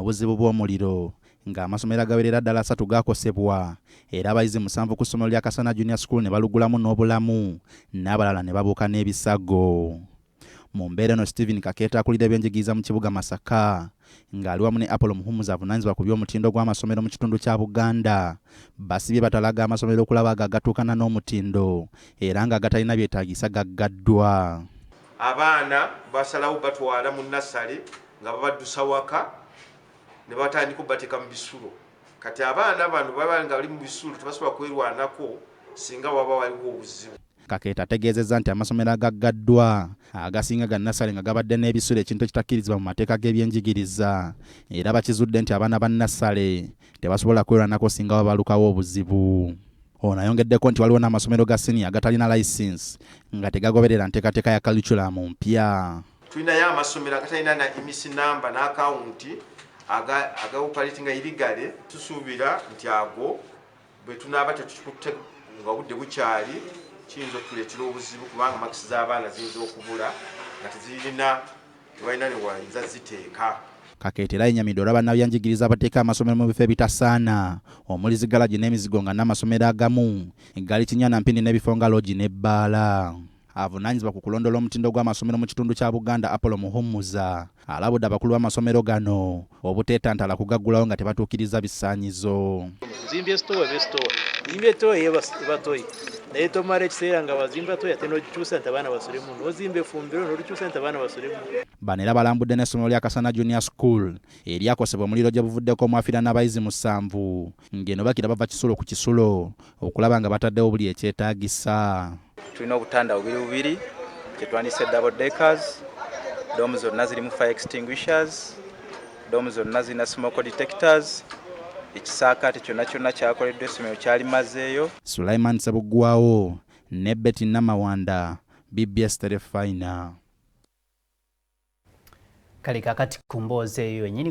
obuzibu bw'omuliro ng'amasomero agawerera ddala 3 gakosebwa era abayizi 7 ku ssomero lya Kasana Junior School ne balugulamu n'obulamu n'abalala ne babuuka n'ebisago. Mu mbeera eno Stephen Kakeeta akulira ebyenjigiriza mu kibuga Masaka ng'ali wamu ne Apollo Muhumuza avunaanyizibwa ku by'omutindo gw'amasomero mu kitundu kya Buganda basibye batalaga amasomero okulaba agatuukana n'omutindo era nga gatalina byetaagisa gaggaddwa. Abaana basalawo batwala mu nasale nga babaddusa waka ne batandika okubateeka mu bisulo. Kati abaana bano baba nga bali mu bisulo tebasobola kwerwanako singa waba waliwo obuzibu. Kakeeta ategeezezza nti amasomero agaggaddwa agasinga ga nasale nga gabadde n'ebisulo ekintu ekitakkirizibwa mu mateeka g'ebyenjigiriza era bakizudde nti abaana ba nasale tebasobola kwerwanako singa wabalukawo obuzibu. Ono ayongeddeko nti waliwo n'amasomero ga senior agatalina license nga tegagoberera nteekateeka ya curriculum mpya. Tulinayo amasomero agatalina na emisi namba n'akawunti agaoperatinga irigale. Tusuubira nti ago bwe tunaaba tetukikutte nga budde bukyali kiyinza okutuleetera obuzibu kubanga makisi z'abaana ziyinza okubula nga tebalina ne wayinza ziteeka. Kakeeta era yenyamidde olwa bannabyanjigiriza abateeka amasomero mu bifo ebitasaana omuli zigalagi n'emizigo nga n'amasomero agamu gali Kinyanampindi n'ebifo nga Lodge n'ebbaala. Avunaanyizibwa ku kulondoola omutindo gw'amasomero mu kitundu kya Buganda Apollo Muhumuza alabudde abakulu b'amasomero gano obuteetantala kugaggulawo nga tebatuukiriza bisaanyizo. Zimbye store zimbye toyi batoyi naye tomala ekiseera nga bazimba toyi ate n'ogikyusa nti abaana basolemu n'ozimba efumbiro n'olikyusa nti abaana basolemu. Bano era balambudde n'essomero lya Kasana Junior School eryakosebwa omuliro gye buvuddeko omwafiira n'abayizi 7 ng'eno bakira bava kisulo ku kisulo okulaba nga bataddewo buli ekyetaagisa. Tulina obutanda bubiri kye twandise double deckers, doomu zonna zirimu fire extinguishers, doomu zonna zirina smoke detectors. Ekisaakaate kyonna kyakoleddwa essomero kyali mazeeyo. Sulaiman Sebugwawo ne Betty Namawanda, BBS Telefina. Kale kakati ku mboozi eyo yennyini